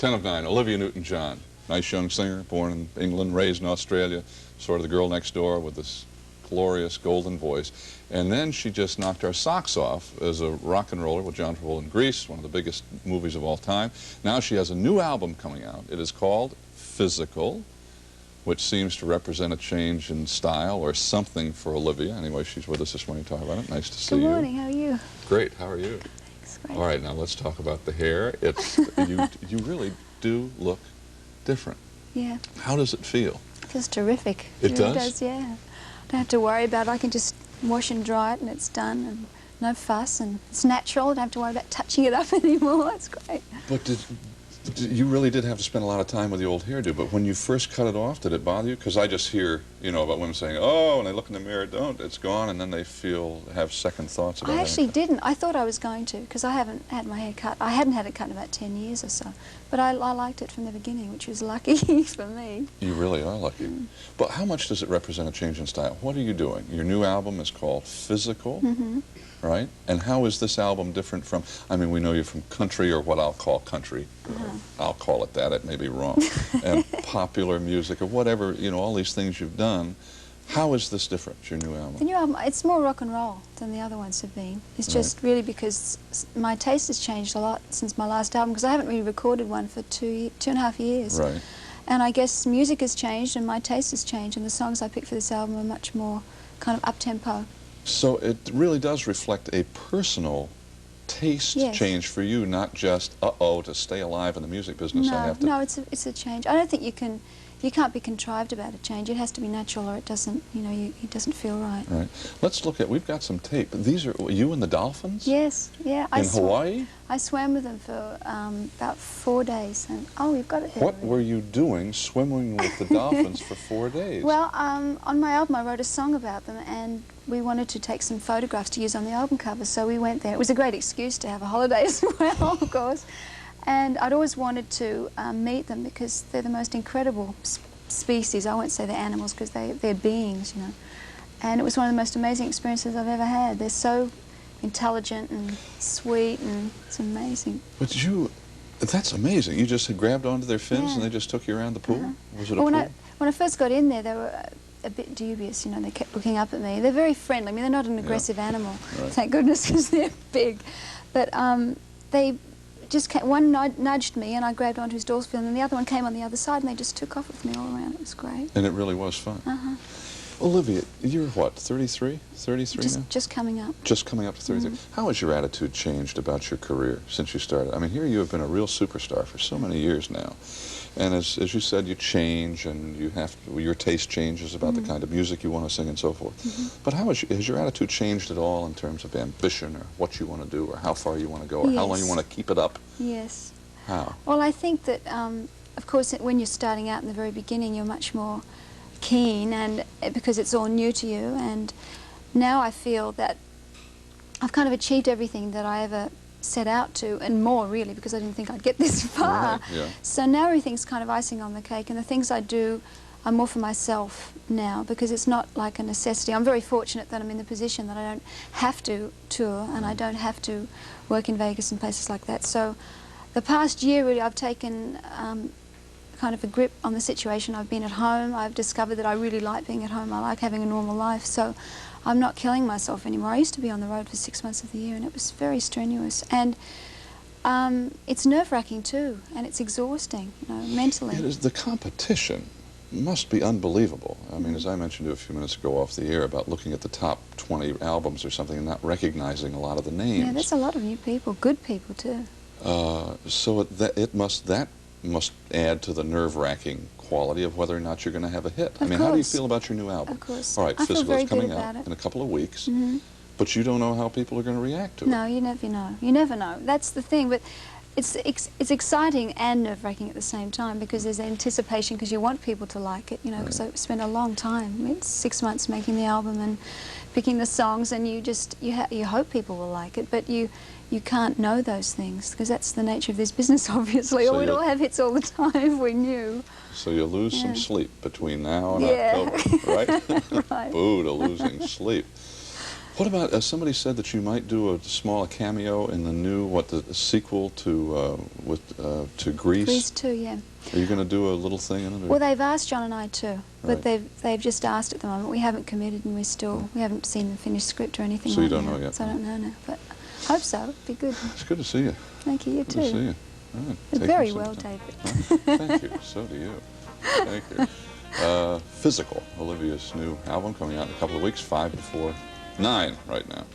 10 of 9, Olivia Newton-John. Nice young singer, born in England, raised in Australia, sort of the girl next door with this glorious golden voice. And then she just knocked our socks off as a rock and roller with John Travolta in Grease, one of the biggest movies of all time. Now she has a new album coming out. It is called Physical, which seems to represent a change in style or something for Olivia. Anyway, she's with us this morning to talk about it. Nice to see you. Good morning. How are you? Great. How are you? Thanks. Great. All right, now let's talk about the hair. It's you really do look different. Yeah. How does it feel? It feels terrific. It really does? Yeah. Don't have to worry about it. I can just wash and dry it and it's done, and no fuss, and it's natural. I don't have to worry about touching it up anymore. It's great. But you really did have to spend a lot of time with the old hairdo, but when you first cut it off, did it bother you? Because I just hear, you know, about women saying, oh, when they look in the mirror, don't, it's gone, and then they have second thoughts about it. I actually didn't. I thought I was going to, because I haven't had my hair cut. I hadn't had it cut in about 10 years or so. But I liked it from the beginning, which was lucky for me. You really are lucky. Mm. But how much does it represent a change in style? What are you doing? Your new album is called Physical, right? And how is this album different from, I mean, we know you from country, or what I'll call country. I'll call it that, it may be wrong. And popular music, or whatever, you know, all these things you've done. How is this different, your new album? The new album, it's more rock and roll than the other ones have been. It's just really because my taste has changed a lot since my last album, because I haven't really recorded one for two and a half years. Right. And I guess music has changed and my taste has changed, and the songs I picked for this album are much more kind of up-tempo. So it really does reflect a personal taste change for you, not just, uh-oh, to stay alive in the music business, I have to... No, it's a change. I don't think you can't be contrived about a change. It has to be natural, or it doesn't, you know, it doesn't feel right. Right. Let's look at, we've got some tape. These are, you and the dolphins? Yes, yeah. In Hawaii? I swam with them for about 4 days. And, oh, we've got it there. What were you doing swimming with the dolphins for 4 days? Well, on my album I wrote a song about them, and we wanted to take some photographs to use on the album cover, so we went there. It was a great excuse to have a holiday as well, of course. And I'd always wanted to meet them, because they're the most incredible species. I won't say they're animals, because they're beings, you know. And it was one of the most amazing experiences I've ever had. They're so intelligent and sweet, and it's amazing. But that's amazing. You just had grabbed onto their fins and they just took you around the pool? Was it a pool? When I first got in there, they were a bit dubious, you know. They kept looking up at me. They're very friendly. I mean, they're not an aggressive animal, thank goodness, because they're big. But they just one nudged me, and I grabbed onto his dorsal fin, and the other one came on the other side, and they just took off with me all around. It was great. And it really was fun. Olivia, you're what, 33? 33 now? Just coming up. Just coming up to 33. How has your attitude changed about your career since you started? I mean, here you have been a real superstar for so many years now. And as you said, you change, and your taste changes about the kind of music you want to sing and so forth. But how has your attitude changed at all in terms of ambition, or what you want to do, or how far you want to go, or how long you want to keep it up? Yes. How? Well, I think that, of course, when you're starting out in the very beginning, you're much more keen, and because it's all new to you. And now I feel that I've kind of achieved everything that I ever set out to, and more really, because I didn't think I'd get this far. So now everything's kind of icing on the cake, and the things I do are more for myself now, because it's not like a necessity. I'm very fortunate that I'm in the position that I don't have to tour, and I don't have to work in Vegas and places like that. So the past year really I've taken kind of a grip on the situation. I've been at home. I've discovered that I really like being at home. I like having a normal life, so I'm not killing myself anymore. I used to be on the road for 6 months of the year, and it was very strenuous. And it's nerve-wracking too, and it's exhausting, you know, mentally. It is. The competition must be unbelievable. I mean, as I mentioned to you a few minutes ago off the air about looking at the top 20 albums or something and not recognizing a lot of the names. Yeah, there's a lot of new people, good people too. So that must add to the nerve-wracking quality of whether or not you're going to have a hit. I mean, how do you feel about your new album? Of course. All right, I feel Physical very is coming good about out it. in a couple of weeks, but you don't know how people are going to react to it. No, you never know. You never know. That's the thing. But it's exciting and nerve-wracking at the same time, because there's anticipation, because you want people to like it, you know, because I spent a long time, it's 6 months making the album and picking the songs, and you hope people will like it, but you can't know those things, because that's the nature of this business, obviously. So we'd all have hits all the time if we knew. So you lose some sleep between now and October, right? Right. Boo to losing sleep. What about, somebody said that you might do a small cameo in the new, the sequel to, to Grease? Grease too, yeah. Are you going to do a little thing in it? Or? Well, they've asked John and I too, but Right. they've just asked at the moment. We haven't committed, and we haven't seen the finished script or anything. So you like don't that. know yet? So I don't know now, but hope so. It'd be good. It's good to see you. Thank you. You Good too. to see you. Right. Very well, David. Thank you. So do you. Thank you. Physical, Olivia's new album coming out in a couple of weeks, 5 before 9 right now.